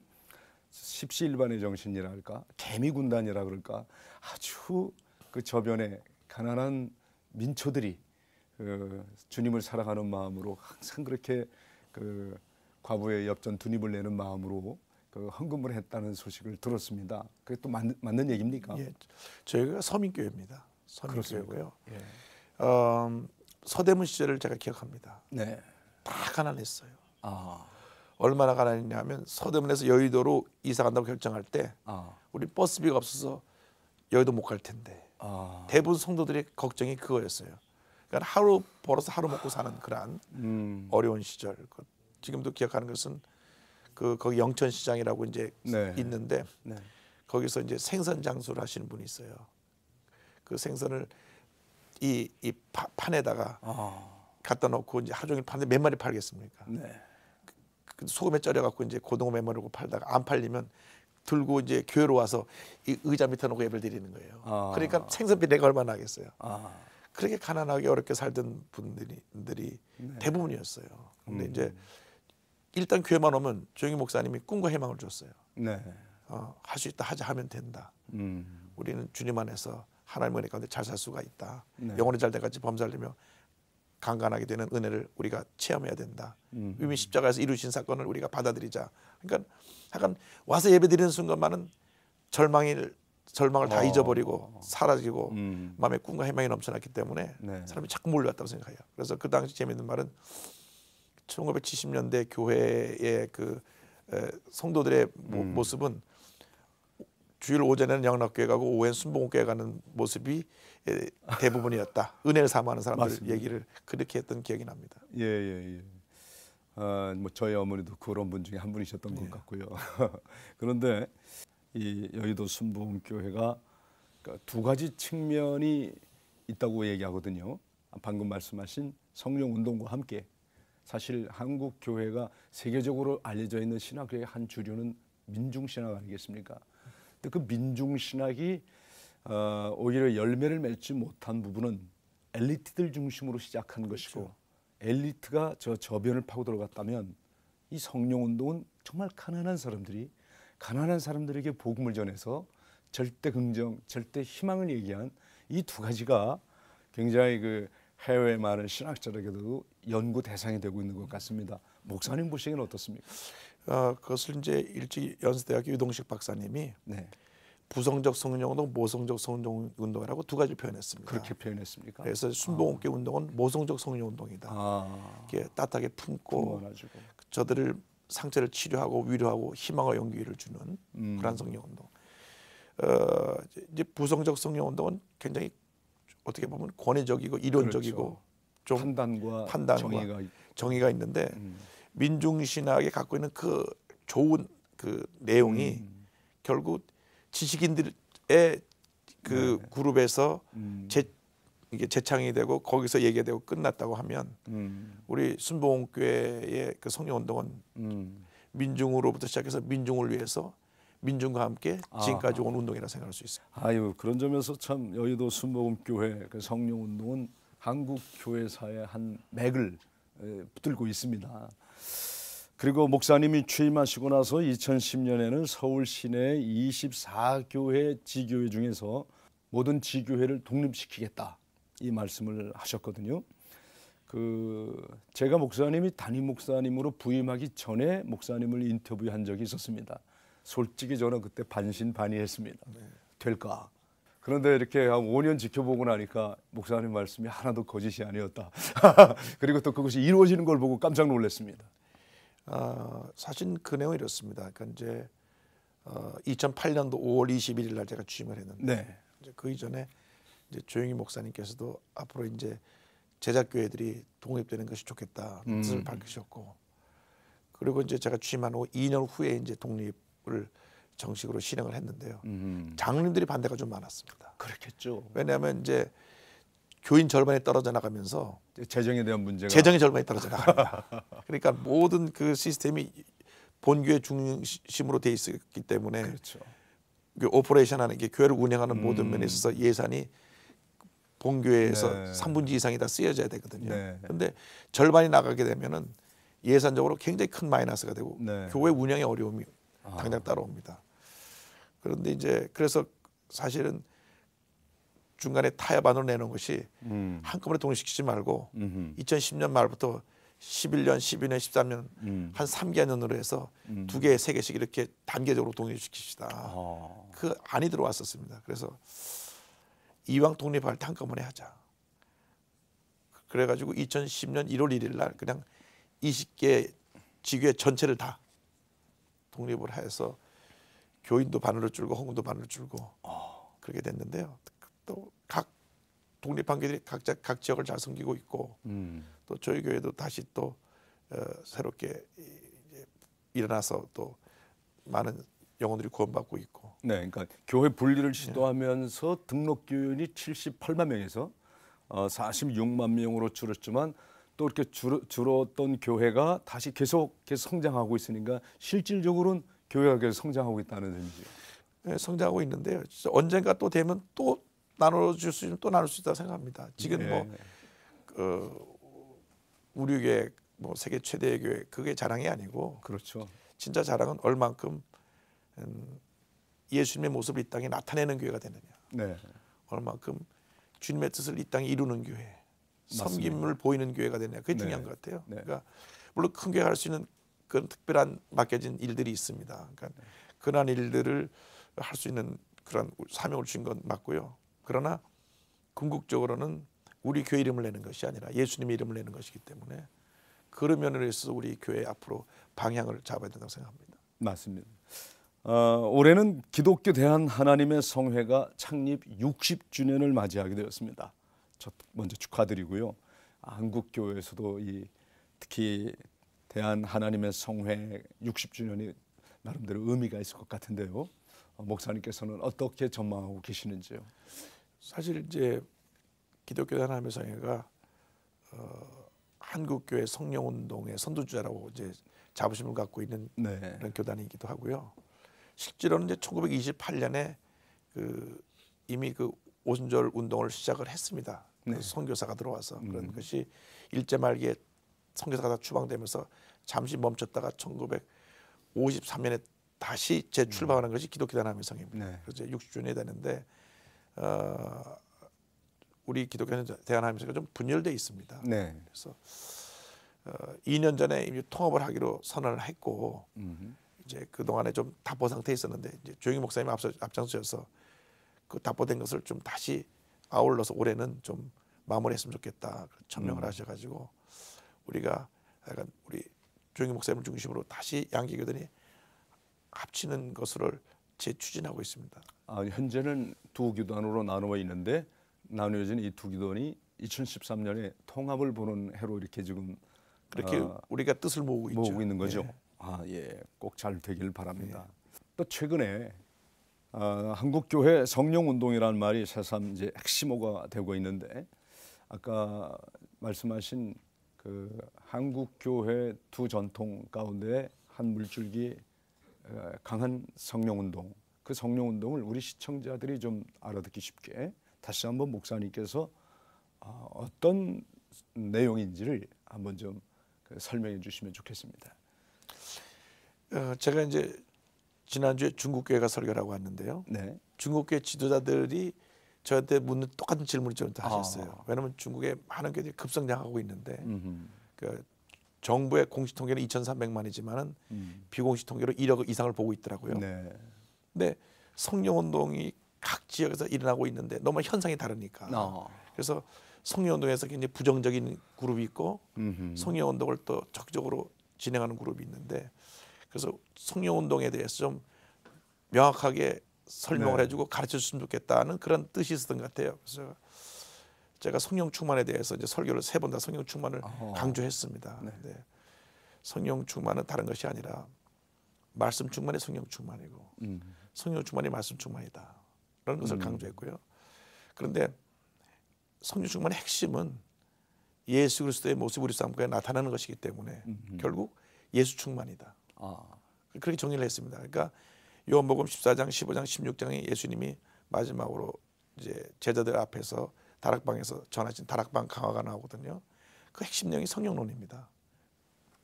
십시일반의 정신이랄까 개미군단이라 그럴까 아주 그 저변에 가난한 민초들이 그 주님을 사랑하는 마음으로 항상 그렇게 그 과부의 엽전 두 입을 내는 마음으로 그 헌금을 했다는 소식을 들었습니다. 그게 또 맞는 얘기입니까? 예, 저희가 서민교회입니다. 서민교회고요. 예. 서대문 시절을 제가 기억합니다. 네. 다 가난했어요. 아. 얼마나 가난했냐면 서대문에서 여의도로 이사 간다고 결정할 때 우리 버스비가 없어서 여의도 못 갈 텐데 대부분 성도들의 걱정이 그거였어요. 그러니까 하루 벌어서 하루 먹고 사는 그런 어려운 시절. 지금도 기억하는 것은 거기 영천시장이라고 이제 네. 있는데 네. 거기서 이제 생선 장수를 하시는 분이 있어요. 그 생선을 이 판에다가 갖다 놓고 이제 하루 종일 파는데 몇 마리 팔겠습니까? 네. 그 소금에 절여갖고 이제 고등어 몇 마리고 팔다가 안 팔리면 들고 이제 교회로 와서 이 의자 밑에 놓고 예배를 드리는 거예요. 그러니까 생선비 내가 얼마나 하겠어요. 그렇게 가난하게 어렵게 살던 분들이 대부분이었어요. 근데 이제 일단 교회만 오면 조영희 목사님이 꿈과 희망을 줬어요. 네. 할 수 있다 하면 된다. 우리는 주님 안에서 하나님의 은혜 가운데 잘 살 수가 있다. 영혼이 잘 돼가지고 범살되며 강간하게 되는 은혜를 우리가 체험해야 된다. 이미 십자가에서 이루신 사건을 우리가 받아들이자. 그러니까 약간 와서 예배드리는 순간만은 절망을 다 잊어버리고 사라지고 마음에 꿈과 희망이 넘쳐났기 때문에 사람이 자꾸 몰려왔다고 생각해요. 그래서 그 당시 재미있는 말은 1970년대 교회의 그 성도들의 모습은 주일 오전에는 영락교회 가고 오후엔 순복음교회 가는 모습이 대부분이었다. 은혜를 사모하는 사람들 맞습니다. 얘기를 그렇게 했던 기억이 납니다. 예. 뭐 저희 어머니도 그런 분 중에 한 분이셨던 것 같고요. 그런데 이 여의도 순복음교회가 그러니까 두 가지 측면이 있다고 얘기하거든요. 방금 말씀하신 성령 운동과 함께 사실 한국 교회가 세계적으로 알려져 있는 신학의 한 주류는 민중 신학 아니겠습니까? 근데 그 민중 신학이 오히려 열매를 맺지 못한 부분은 엘리트들 중심으로 시작한 것이고 엘리트가 저 저변을 파고 들어갔다면 이 성령 운동은 정말 가난한 사람들에게 복음을 전해서 절대 긍정, 절대 희망을 얘기한 이 두 가지가 굉장히 그 해외 많은 신학자들에게도 연구 대상이 되고 있는 것 같습니다. 목사님 보시기에는 어떻습니까? 그것을 이제 일찍 연세대학교 유동식 박사님이 네. 부성적 성령 운동, 모성적 성령 운동이라고 두 가지를 표현했습니다. 그렇게 표현했습니까? 그래서 순복음교 운동은 모성적 성령 운동이다. 이렇게 따뜻하게 품고 품어가지고. 저들을 상처를 치료하고 위로하고 희망과 용기를 주는 그런 성령 운동. 이제 부성적 성령 운동은 굉장히 어떻게 보면 권위적이고 이론적이고 그렇죠. 좀 판단과 정의가 있는데 민중 신학에 갖고 있는 그 좋은 그 내용이 결국 지식인들의 그 그룹에서 이게 재창이 되고 거기서 얘기되고 끝났다고 하면 우리 순복음교회의 그 성령 운동은 민중으로부터 시작해서 민중을 위해서 민중과 함께 지금까지 온 운동이라 생각할 수 있어요. 아유, 그런 점에서 참 여의도 순복음교회 그 성령 운동은 한국 교회사의 한 맥을 붙들고 있습니다. 그리고 목사님이 취임하시고 나서 2010년에는 서울 시내 24교회 지교회 중에서 모든 지교회를 독립시키겠다 이 말씀을 하셨거든요. 제가 목사님이 담임 목사님으로 부임하기 전에 목사님을 인터뷰한 적이 있었습니다. 솔직히 저는 그때 반신반의했습니다. 될까? 그런데 이렇게 한 5년 지켜보고 나니까 목사님 말씀이 하나도 거짓이 아니었다. 그리고 또 그것이 이루어지는 걸 보고 깜짝 놀랐습니다. 사실 그 내용이 이렇습니다. 그러니까 이제 2008년도 5월 21일 날 제가 취임을 했는데 네. 이제 그 이전에 이제 조영희 목사님께서도 앞으로 이제 제자교회들이 독립되는 것이 좋겠다 뜻을 밝히셨고, 그리고 이제 제가 취임한 후 2년 후에 이제 독립을 정식으로 실행을 했는데요. 장로님들이 반대가 좀 많았습니다. 그렇겠죠. 왜냐하면 이제 교인 절반이 떨어져 나가면서 재정에 대한 문제가 재정의 절반이 떨어져 나갑니다. 그러니까 모든 그 시스템이 본교회 중심으로 돼 있었기 때문에 그렇죠. 그 오퍼레이션하는 게 교회를 운영하는 모든 면에 있어서 예산이 본교회에서 네. 3분의 2 이상이 다 쓰여져야 되거든요. 네. 그런데 절반이 나가게 되면은 예산적으로 굉장히 큰 마이너스가 되고 네. 교회 운영에 어려움이 당장 따라옵니다. 그런데 이제 그래서 사실은 중간에 타협안으로 내놓은 것이 한꺼번에 독립시키지 말고 2010년 말부터 11년, 12년, 13년 한 3개년으로 해서 2개, 3개씩 이렇게 단계적으로 독립시킵시다. 그 안이 들어왔었습니다. 그래서 이왕 독립할 때 한꺼번에 하자. 그래가지고 2010년 1월 1일 날 그냥 20개 지교회 전체를 다 독립을 해서 교인도 반으로 줄고 헌금도 반으로 줄고 그렇게 됐는데요. 또 각 독립한 교회들이 각자 각 지역을 잘 섬기고 있고 또 저희 교회도 다시 또 새롭게 이제 일어나서 또 많은 영혼들이 구원받고 있고. 네, 그러니까 교회 분리를 시도하면서 등록 교인이 78만 명에서 46만 명으로 줄었지만 또 이렇게 줄었던 교회가 다시 계속 성장하고 있으니까 실질적으로는 교회가 계속 성장하고 있다는 의미죠. 네, 성장하고 있는데요. 언젠가 또 되면 또 나눠줄 수 있으면 또 나눌 수 있다고 생각합니다. 지금 우리 교회 뭐 세계 최대의 교회 그게 자랑이 아니고 그렇죠. 진짜 자랑은 얼만큼 예수님의 모습을 이 땅에 나타내는 교회가 되느냐. 네. 얼만큼 주님의 뜻을 이 땅에 이루는 교회, 맞습니다. 섬김을 보이는 교회가 되느냐. 그게 네. 중요한 것 같아요. 네. 그러니까 물론 큰 교회가 할 수 있는 그런 특별한 맡겨진 일들이 있습니다. 그러니까 그러한 일들을 할 수 있는 그런 사명을 주신 건 맞고요. 그러나 궁극적으로는 우리 교회 이름을 내는 것이 아니라 예수님의 이름을 내는 것이기 때문에 그런 면으로 있어서 우리 교회 앞으로 방향을 잡아야 된다고 생각합니다. 맞습니다. 올해는 기독교 대한 하나님의 성회가 창립 60주년을 맞이하게 되었습니다. 먼저 축하드리고요. 한국 교회에서도 특히 대한 하나님의 성회 60주년이 나름대로 의미가 있을 것 같은데요. 목사님께서는 어떻게 전망하고 계시는지요? 사실 이제 기독교 하나님의 성회가 한국교회 성령운동의 선두주자라고 이제 자부심을 갖고 있는 네. 그런 교단이기도 하고요. 실제로는 이제 1928년에 이미 그 오순절 운동을 시작을 했습니다. 네. 선교사가 들어와서 그런 것이 일제 말기에 선교사가 다 추방되면서 잠시 멈췄다가 1953년에 다시 재출발하는 것이 기독교 하나님의 성회입니다. 네. 그래서 60주년이 되는데 우리 기독교 대한하나님의 성회가 좀 분열돼 있습니다. 네. 그래서 2년 전에 이미 통합을 하기로 선언을 했고 이제 그 동안에 좀 답보 상태에 있었는데 이제 조영희 목사님이 앞장서셔서 그 답보된 것을 좀 다시 아울러서 올해는 좀 마무리했으면 좋겠다 천명을 하셔가지고 우리가 약간 우리 조영희 목사님 중심으로 다시 양기교단이 합치는 것을 재추진하고 있습니다. 현재는 두 교단으로 나누어 있는데 나누어진 이 두 교단이 2013년에 통합을 보는 해로 이렇게 지금 그렇게 우리가 뜻을 모으고 있죠. 있는 거죠. 예. 예, 꼭 잘 되길 바랍니다. 또 최근에 한국교회 성령운동이라는 말이 새삼 이제 핵심어가 되고 있는데 아까 말씀하신 그 한국교회 두 전통 가운데 한 물줄기 강한 성령운동, 그 성령운동을 우리 시청자들이 좀 알아듣기 쉽게 다시 한번 목사님께서 어떤 내용인지를 한번 좀 설명해 주시면 좋겠습니다. 제가 이제 지난주에 중국교회가 설교라고 왔는데요. 네. 중국교회 지도자들이 저한테 묻는 똑같은 질문을 저한테 하셨어요. 왜냐하면 중국에 많은 교회들이 급성장하고 있는데 그 정부의 공식 통계는 2,300만이지만은 비공식 통계로 1억 이상을 보고 있더라고요. 네. 근데 성령운동이 각 지역에서 일어나고 있는데 너무 현상이 다르니까. 그래서 성령운동에서 굉장히 부정적인 그룹이 있고 성령운동을 또 적극적으로 진행하는 그룹이 있는데 그래서 성령운동에 대해서 좀 명확하게 설명을 해주고 가르쳐줬으면 좋겠다는 그런 뜻이 있었던 것 같아요. 그래서 제가 성령 충만에 대해서 이제 설교를 3번 다 성령 충만을 강조했습니다. 네. 성령 충만은 다른 것이 아니라 말씀 충만이 성령 충만이고 성령 충만이 말씀 충만이다. 라는 것을 강조했고요. 그런데 성령 충만의 핵심은 예수 그리스도의 모습 우리 삶에 나타나는 것이기 때문에 결국 예수 충만이다. 그렇게 정리를 했습니다. 그러니까 요한복음 14장, 15장, 16장에 예수님이 마지막으로 이제 제자들 앞에서 다락방에서 전하신 다락방 강화가 나오거든요. 그 핵심 내용이 성령론입니다.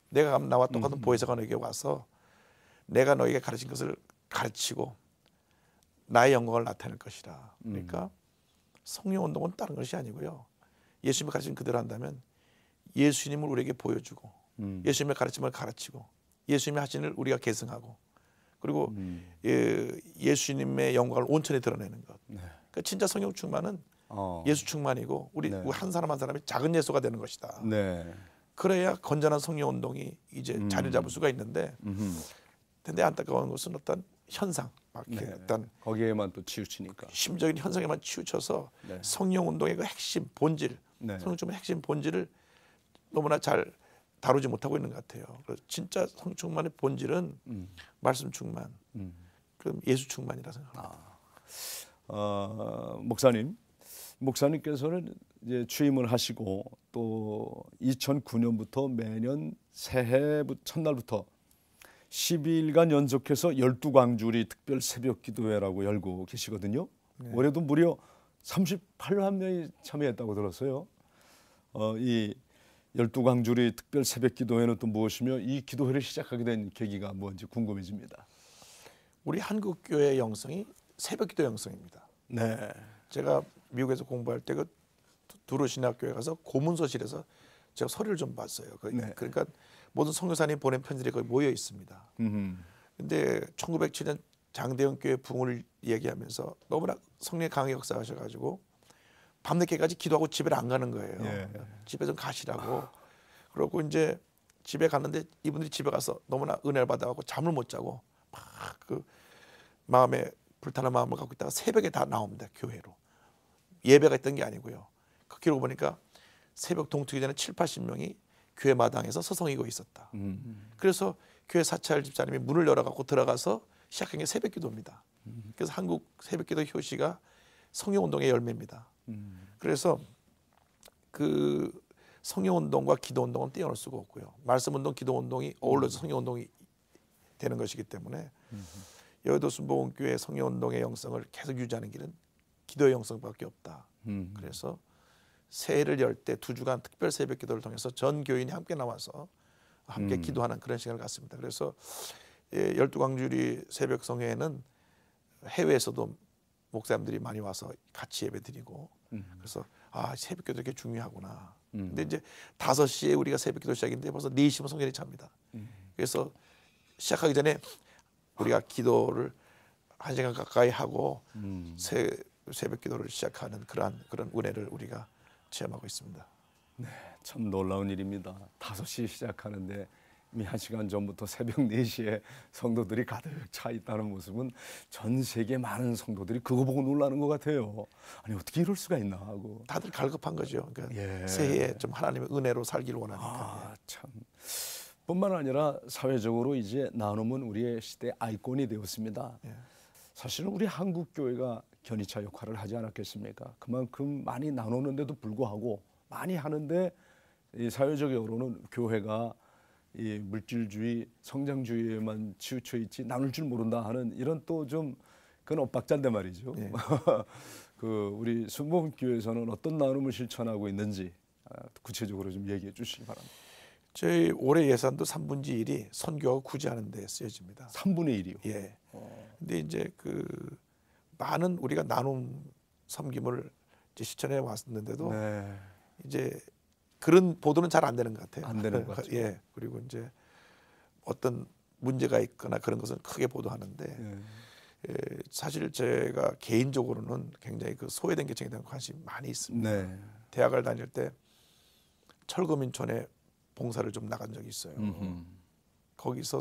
내가 나와 똑같은 보혜사가 너에게 와서 내가 너에게 가르친 것을 가르치고 나의 영광을 나타낼 것이다. 그러니까 성령운동은 다른 것이 아니고요. 예수님이 가르친 그대로 한다면 예수님을 우리에게 보여주고 예수님의 가르침을 가르치고 예수님이 하신 일을 우리가 계승하고 그리고 예수님의 영광을 온천에 드러내는 것. 그러니까 진짜 성령 충만은 예수 충만이고 우리 한 사람 한 사람이 작은 예수가 되는 것이다. 그래야 건전한 성령 운동이 이제 자리를 잡을 수가 있는데 근데 안타까운 것은 어떤 현상 막 어떤 거기에만 또 치우치니까 심적인 현상에만 치우쳐서 성령 운동의 그 핵심 본질 성령 충만의 핵심 본질을 너무나 잘 다루지 못하고 있는 것 같아요. 그래서 진짜 성령 충만의 본질은 말씀 충만, 그럼 예수 충만이라 생각합니다. 목사님께서는 이제 취임을 하시고 또 2009년부터 매년 새해 첫날부터 12일간 연속해서 12광주리 특별 새벽 기도회라고 열고 계시거든요. 올해도 무려 38만 명이 참여했다고 들었어요. 이 12광주리 특별 새벽 기도회는 또 무엇이며 이 기도회를 시작하게 된 계기가 뭔지 궁금해집니다. 우리 한국교회의 영성이 새벽 기도 영성입니다. 제가 미국에서 공부할 때 그 두루 신학교에 가서 고문서실에서 제가 서류를 좀 봤어요. 그러니까 모든 선교사님 보낸 편지들이 거기 모여 있습니다. 근데 1907년 장대영 교회 붕을 얘기하면서 너무나 성령의 강하게 역사하셔가지고 밤늦게까지 기도하고 집에 안 가는 거예요. 집에 좀 가시라고. 그러고 이제 집에 갔는데 이분들이 집에 가서 너무나 은혜를 받아갖고 잠을 못 자고 막 그 마음에 불타는 마음을 갖고 있다가 새벽에 다 나옵니다. 교회로. 예배가 있던 게 아니고요. 그 기록 보니까 새벽 동투기 전에 7, 80명이 교회 마당에서 서성이고 있었다. 그래서 교회 사찰 집사님이 문을 열어갖고 들어가서 시작한 게 새벽기도입니다. 그래서 한국 새벽기도 효시가 성령운동의 열매입니다. 그래서 그 성령운동과 기도운동은 떼어놓을 수가 없고요. 말씀운동, 기도운동이 어울러서 성령운동이 되는 것이기 때문에 여의도 순복음교회 성령운동의 영성을 계속 유지하는 길은 기도의 영성밖에 없다. 그래서 새해를 열 때 2주간 특별 새벽기도를 통해서 전 교인이 함께 나와서 함께 기도하는 그런 시간을 갖습니다. 그래서 12광주리 새벽 성회에는 해외에서도 목사님들이 많이 와서 같이 예배드리고 그래서 새벽기도 이렇게 중요하구나. 근데 이제 5시에 우리가 새벽기도 시작인데 벌써 4시면 성전이 찹니다. 그래서 시작하기 전에 우리가 기도를 1시간 가까이 하고 새벽기도를 시작하는 그런 은혜를 우리가 체험하고 있습니다. 네, 참 놀라운 일입니다. 5시에 시작하는데 이미 1시간 전부터 새벽 4시에 성도들이 가득 차 있다는 모습은 전 세계 많은 성도들이 그거 보고 놀라는 것 같아요. 아니 어떻게 이럴 수가 있나 하고. 다들 갈급한 거죠. 그러니까 예. 새해에 좀 하나님의 은혜로 살기를 원하니까. 참. 뿐만 아니라 사회적으로 이제 나눔은 우리의 시대 아이콘이 되었습니다. 예. 사실은 우리 한국 교회가 견이차 역할을 하지 않았겠습니까? 그만큼 많이 나누는데도 불구하고 많이 하는데 이 사회적 여론은 교회가 이 물질주의, 성장주의에만 치우쳐 있지 나눌 줄 모른다 하는 이런 또 좀 그건 엇박자인데 말이죠. 예. 그 우리 순복음교회에서는 어떤 나눔을 실천하고 있는지 구체적으로 좀 얘기해 주시기 바랍니다. 저희 올해 예산도 3분의 1이 선교하고 구제하는 데 쓰여집니다. 3분의 1이요. 예. 근데 이제 그 많은 우리가 나눔 섬김을 이제 실천해 왔는데도 네. 이제 그런 보도는 잘 안 되는 것 같아요. 안 되는 것 같죠. 예. 그리고 이제 어떤 문제가 있거나 그런 것은 크게 보도하는데 사실 제가 개인적으로는 굉장히 그 소외된 계층에 대한 관심이 많이 있습니다. 네. 대학을 다닐 때 철거민촌에 봉사를 좀 나간 적이 있어요. 거기서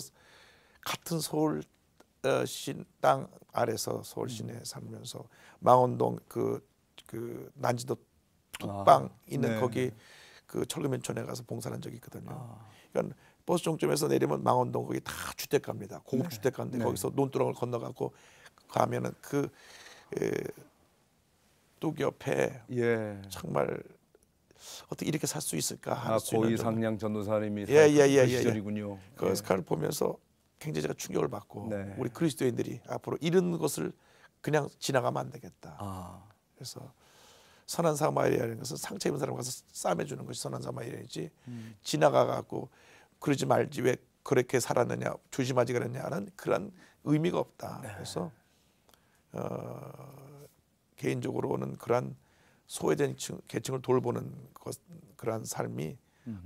같은 서울 시 땅 아래서 서울 시내에 살면서 망원동 그 난지도 뚝방 있는 네. 거기 그 철거민촌에 가서 봉사한 적이 있거든요. 그러니까 버스 종점에서 내리면 망원동 거기 다 주택가입니다. 고급 주택가인데 거기서 논두렁을 건너가고 가면은 그 뚝 옆에 정말 어떻게 이렇게 살 수 있을까 할 수 있는 고이상량 전도사님이 그 시절이군요. 그걸 보면서 굉장히 제가 충격을 받고 우리 그리스도인들이 앞으로 이런 것을 그냥 지나가면 안 되겠다. 그래서 선한 사마리아라는 것은 상처 입은 사람 가서 싸매주는 것이 선한 사마리아이지 지나가갖고 그러지 말지 왜 그렇게 살았느냐 조심하지 그랬냐는 그런 의미가 없다. 그래서 개인적으로는 그러한 소외된 계층을 돌보는 그러한 삶이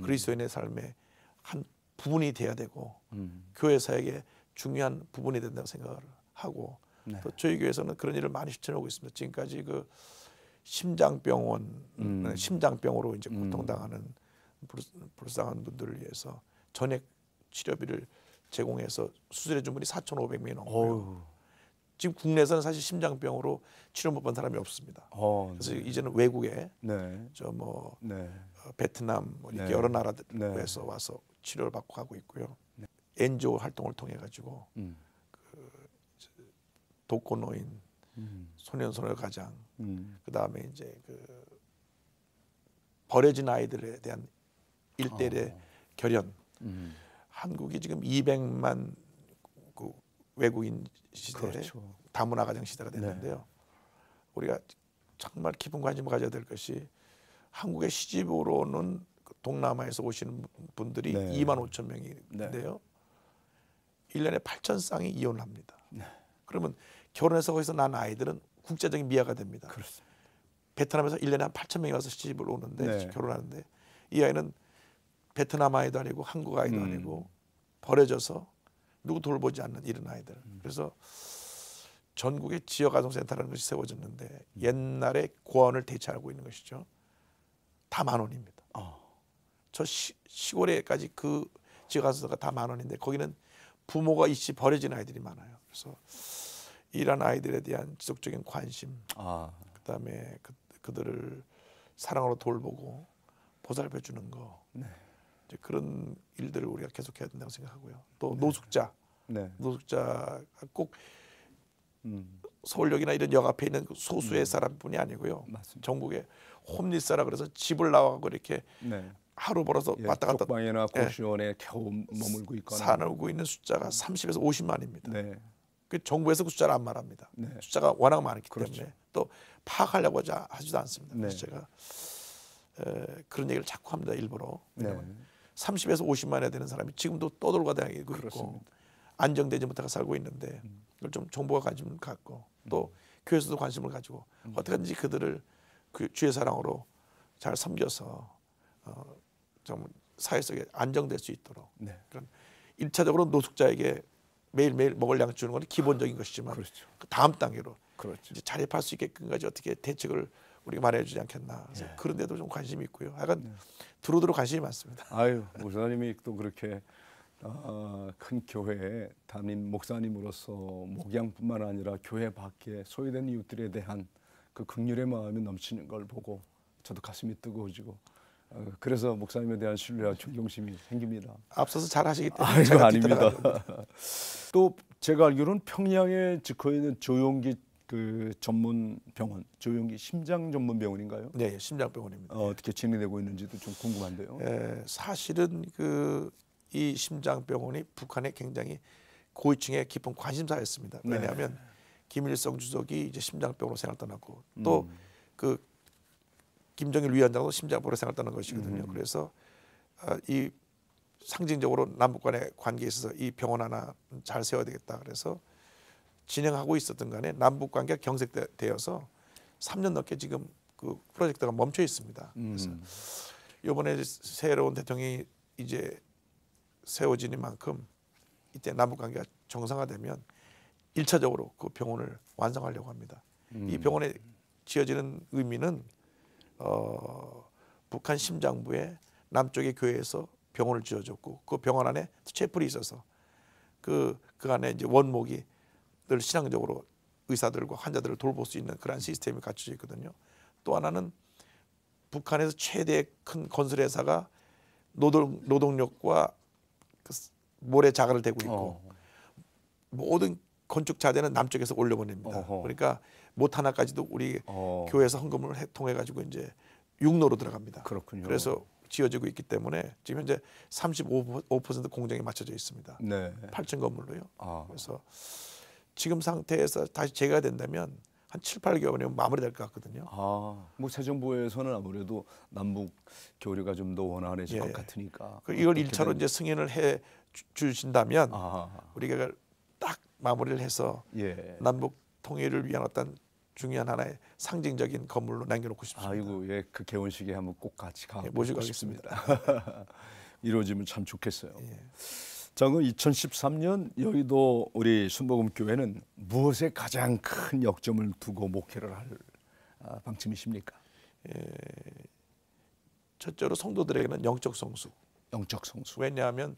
그리스도인의 삶의 한 부분이 돼야 되고 교회 사역의 중요한 부분이 된다고 생각을 하고 또 저희 교회에서는 그런 일을 많이 실천하고 있습니다. 지금까지 그 심장병원, 심장병으로 이제 고통당하는 불쌍한 분들을 위해서 전액 치료비를 제공해서 수술해 준 분이 4,500명이 넘고요. 지금 국내에서는 사실 심장병으로 치료 못 받은 사람이 없습니다. 그래서 이제는 외국에 베트남 이렇게 여러 나라들에서 와서 치료를 받고 가고 있고요. 엔조 활동을 통해 가지고 그 독거노인, 소년소녀 가장, 그 다음에 이제 그 버려진 아이들에 대한 일대의 결연. 한국이 지금 200만 그 외국인 시대에 다문화 가정 시대가 됐는데요. 우리가 정말 깊은 관심을 가져야 될 것이 한국의 시집으로는 동남아에서 오시는 분들이 2만 5천 명인데요. 1년에 8천 쌍이 이혼을 합니다. 그러면 결혼해서 거기서 난 아이들은 국제적인 미아가 됩니다. 그렇습니다. 베트남에서 1년에 한 8천 명이 와서 시집을 오는데 결혼하는데 이 아이는 베트남 아이도 아니고 한국 아이도 아니고 버려져서 누구 돌보지 않는 이런 아이들. 그래서 전국에 지역아동센터라는 것이 세워졌는데 옛날에 고아원을 대체하고 있는 것이죠. 다 10,000원입니다. 저 시골에까지 그 지역아동센터가 다 10,000원인데 거기는 부모가 있이 버려진 아이들이 많아요. 그래서 이런 아이들에 대한 지속적인 관심, 그다음에 그들을 사랑으로 돌보고 보살펴 주는 거, 이제 그런 일들을 우리가 계속해야 된다고 생각하고요. 또 노숙자, 네. 노숙자가 꼭 서울역이나 이런 역 앞에 있는 그 소수의 사람뿐이 아니고요. 맞습니다. 전국에 홈리스라 그래서 집을 나와고 이렇게 네. 하루 벌어서 예, 왔다 갔다 쪽방이나 고시원에 겨우 머물고 있거나 살고 있는 숫자가 30에서 50만입니다. 네. 그 정부에서 그 숫자를 안 말합니다. 네. 숫자가 워낙 많기 그렇죠. 때문에 또 파악하려고 하지도 않습니다. 네. 그래서 제가 그런 얘기를 자꾸 합니다. 일부러. 네. 왜냐하면 30에서 50만에 되는 사람이 지금도 떠돌고 다니고 있고 그렇습니다. 안정되지 못하고 살고 있는데 그걸 좀 정부가 관심을 갖고 또 교회에서도 관심을 가지고 어떻게든지 그들을 그 주의 사랑으로 잘 섬겨서 좀 사회 속에 안정될 수 있도록. 네. 그런 1차적으로 노숙자에게 매일매일 먹을 양 주는 건 기본적인 것이지만 그렇죠. 그 다음 단계로 그렇죠. 이제 자립할 수 있게끔까지 어떻게 대책을 우리가 마련해주지 않겠나. 그래서 그런 데도 좀 관심이 있고요. 하여간 두루두루 관심이 많습니다. 아유, 목사님이 또 그렇게 큰 교회의 담임 목사님으로서 목양뿐만 아니라 교회 밖에 소외된 이웃들에 대한 그 긍휼의 마음이 넘치는 걸 보고 저도 가슴이 뜨거워지고 그래서 목사님에 대한 신뢰와 존경심이 생깁니다. 앞서서 잘 하시기 때문에 아이고, 제가 아닙니다. 뒤따라갑니다. 또 제가 알기로는 평양에 짓고 있는 조용기 그 전문 병원, 조용기 심장 전문 병원인가요? 네, 심장병원입니다. 어떻게 진행되고 있는지도 좀 궁금한데요. 사실은 그 이 심장병원이 북한에 굉장히 고위층의 깊은 관심사였습니다. 왜냐하면 김일성 주석이 이제 심장병으로 생을 떠났고 또 그 김정일 위원장도 심장병으로 생을 떠난 것이거든요. 그래서 이 상징적으로 남북 간의 관계에 있어서 이 병원 하나 잘 세워야 되겠다. 그래서 진행하고 있었던 간에 남북 관계가 경색되어서 3년 넘게 지금 그 프로젝트가 멈춰 있습니다. 그래서 이번에 새로운 대통령이 이제 세워지니만큼 이때 남북 관계가 정상화되면 1차적으로 그 병원을 완성하려고 합니다. 이 병원에 지어지는 의미는 북한 심장부의 남쪽의 교회에서 병원을 지어줬고 그 병원 안에 채플이 있어서 그 안에 이제 원목이 늘 신앙적으로 의사들과 환자들을 돌볼 수 있는 그런 시스템이 갖춰져 있거든요. 또 하나는 북한에서 최대 큰 건설 회사가 노동력과 그 모래 자갈을 대고 있고 모든 건축 자재는 남쪽에서 올려보냅니다. 그러니까 못 하나까지도 우리 교회에서 헌금을 통해 가지고 이제 육로로 들어갑니다. 그렇군요. 그래서 지어지고 있기 때문에 지금 현재 35% 공정이 맞춰져 있습니다. 네. 8층 건물로요. 아. 그래서 지금 상태에서 다시 재개가 된다면 한 7, 8개월이면 마무리될 것 같거든요. 뭐 새 정부에서는 아무래도 남북 교류가 좀 더 원활해질 것 같으니까. 이걸 1차로 이제 승인을 해 주신다면 아. 우리가 딱 마무리를 해서 예. 남북 통일을 위한 어떤 중요한 하나의 상징적인 건물로 남겨놓고 싶습니다. 아이고, 예, 그 개원식에 한번 꼭 같이 가. 모시고 가겠습니다. 이루어지면 참 좋겠어요. 예. 자, 그럼 2013년 여의도 우리 순복음교회는 무엇에 가장 큰 역점을 두고 목회를 할 방침이십니까? 첫째로 성도들에게는 영적 성숙. 영적 성숙. 왜냐하면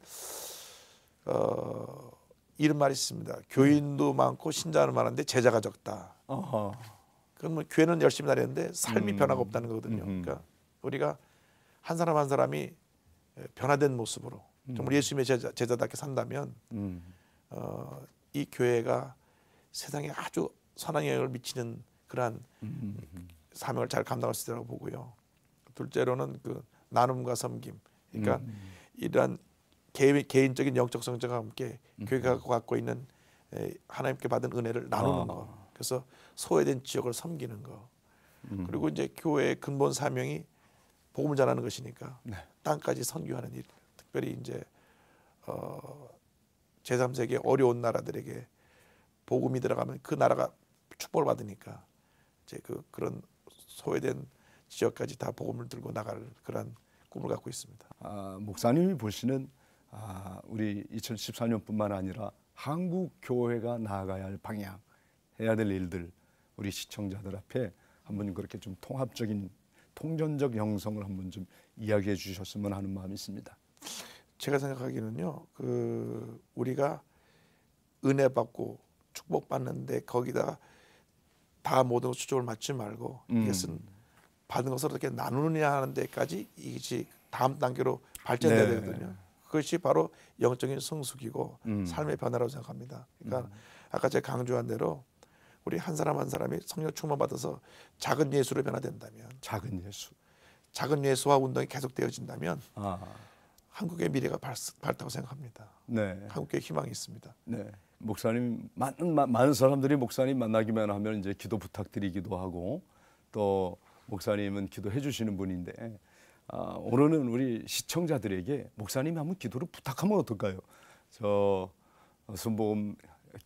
이런 말이 있습니다. 교인도 많고 신자는 많은데 제자가 적다. 그러면 교회는 열심히 다녔는데 삶이 변화가 없다는 거거든요. 그러니까 우리가 한 사람 한 사람이 변화된 모습으로 정말 예수님의 제자답게 산다면 이 교회가 세상에 아주 선한 영향을 미치는 그러한 사명을 잘 감당할 수 있다고 보고요. 둘째로는 그 나눔과 섬김. 그러니까 이러한 개인적인 영적 성장과 함께 교회가 갖고 있는 하나님께 받은 은혜를 나누는 거. 그래서 소외된 지역을 섬기는 거. 그리고 이제 교회의 근본 사명이 복음을 전하는 것이니까 땅까지 선교하는 일. 특별히 이제 제3세계 어려운 나라들에게 복음이 들어가면 그 나라가 축복을 받으니까 이제 그런 소외된 지역까지 다 복음을 들고 나갈 그런 꿈을 갖고 있습니다. 목사님이 보시는 우리 2014년뿐만 아니라 한국 교회가 나아가야 할 방향, 해야 될 일들 우리 시청자들 앞에 한번 그렇게 좀 통합적인 통전적 형성을 한번 좀 이야기해 주셨으면 하는 마음이 있습니다. 제가 생각하기는요, 우리가 은혜 받고 축복 받는데 거기다가 다 모든 수족을 맞지 말고 이것은 받은 것을 어떻게 나누느냐 하는 데까지 이것이 다음 단계로 발전돼야 네. 되거든요. 그것이 바로 영적인 성숙이고 삶의 변화라고 생각합니다. 그러니까 아까 제가 강조한 대로 우리 한 사람 한 사람이 성령 충만 받아서 작은 예수로 변화된다면, 작은 예수화 운동이 계속되어진다면 한국의 미래가 밝다고 생각합니다. 네. 한국에 희망이 있습니다. 네. 목사님 많은 사람들이 목사님 만나기만 하면 이제 기도 부탁드리기도 하고 또 목사님은 기도해 주시는 분인데 오늘은 우리 시청자들에게 목사님이 한번 기도를 부탁하면 어떨까요? 저 순복음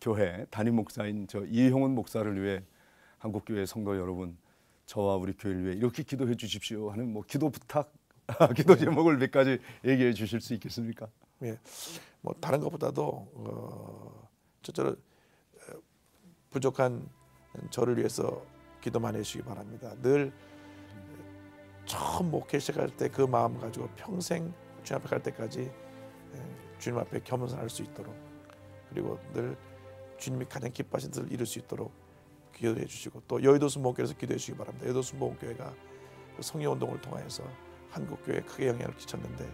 교회 담임 목사인 저 이형훈 목사를 위해 한국교회 성도 여러분, 저와 우리 교회를 위해 이렇게 기도해 주십시오 하는 뭐 기도 부탁, 기도 제목을 몇 가지 얘기해 주실 수 있겠습니까? 예, 뭐 다른 것보다도 저처럼 부족한 저를 위해서 기도 많이 해주시기 바랍니다. 늘 처음 목회 시작할 때 그 마음 가지고 평생 주님 앞에 갈 때까지 주님 앞에 겸손할 수 있도록, 그리고 늘 주님이 가장 기뻐하신 뜻을 이룰 수 있도록 기도해 주시고, 또 여의도 순복음교회에서 기도해 주시기 바랍니다. 여의도 순복음교회가 그 성령운동을 통해서 한국교회에 크게 영향을 끼쳤는데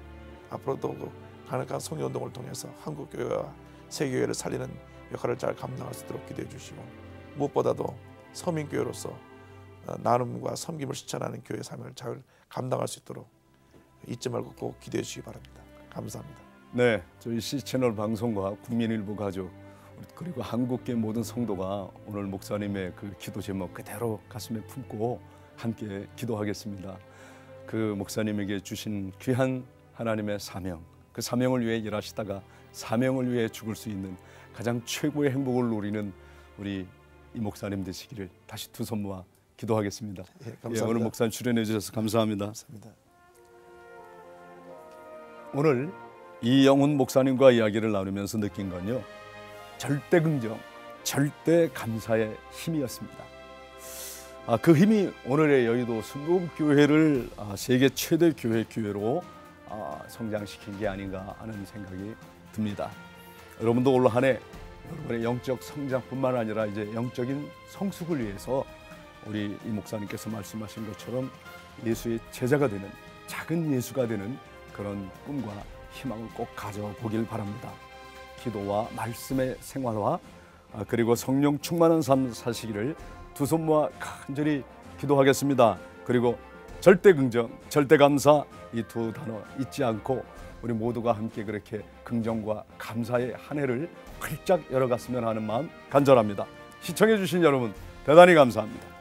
앞으로도 그 강력한 성령운동을 통해서 한국교회와 세계교회를 살리는 역할을 잘 감당할 수 있도록 기도해 주시고, 무엇보다도 서민교회로서 나눔과 섬김을 실천하는 교회 삶을 잘 감당할 수 있도록 잊지 말고 꼭 기도해 주시기 바랍니다. 감사합니다. 네, 저희 C채널 방송과 국민일보 가족 그리고 한국계 모든 성도가 오늘 목사님의 그 기도 제목 그대로 가슴에 품고 함께 기도하겠습니다. 그 목사님에게 주신 귀한 하나님의 사명, 그 사명을 위해 일하시다가 사명을 위해 죽을 수 있는 가장 최고의 행복을 누리는 우리 이 목사님 되시기를 다시 두 손 모아 기도하겠습니다. 예, 감사합니다. 오늘 목사님 출연해 주셔서 감사합니다. 감사합니다. 오늘 이영훈 목사님과 이야기를 나누면서 느낀 건요, 절대 긍정, 절대 감사의 힘이었습니다. 그 힘이 오늘의 여의도 순복음교회를 세계 최대 교회로 성장시킨 게 아닌가 하는 생각이 듭니다. 여러분도 올 한 해 여러분의 영적 성장뿐만 아니라 이제 영적인 성숙을 위해서 우리 이 목사님께서 말씀하신 것처럼 예수의 제자가 되는, 작은 예수가 되는 그런 꿈과 희망을 꼭 가져보길 바랍니다. 기도와 말씀의 생활화 그리고 성령 충만한 삶 사시기를 두 손 모아 간절히 기도하겠습니다. 그리고 절대 긍정, 절대 감사 이 두 단어 잊지 않고 우리 모두가 함께 그렇게 긍정과 감사의 한 해를 활짝 열어갔으면 하는 마음 간절합니다. 시청해 주신 여러분 대단히 감사합니다.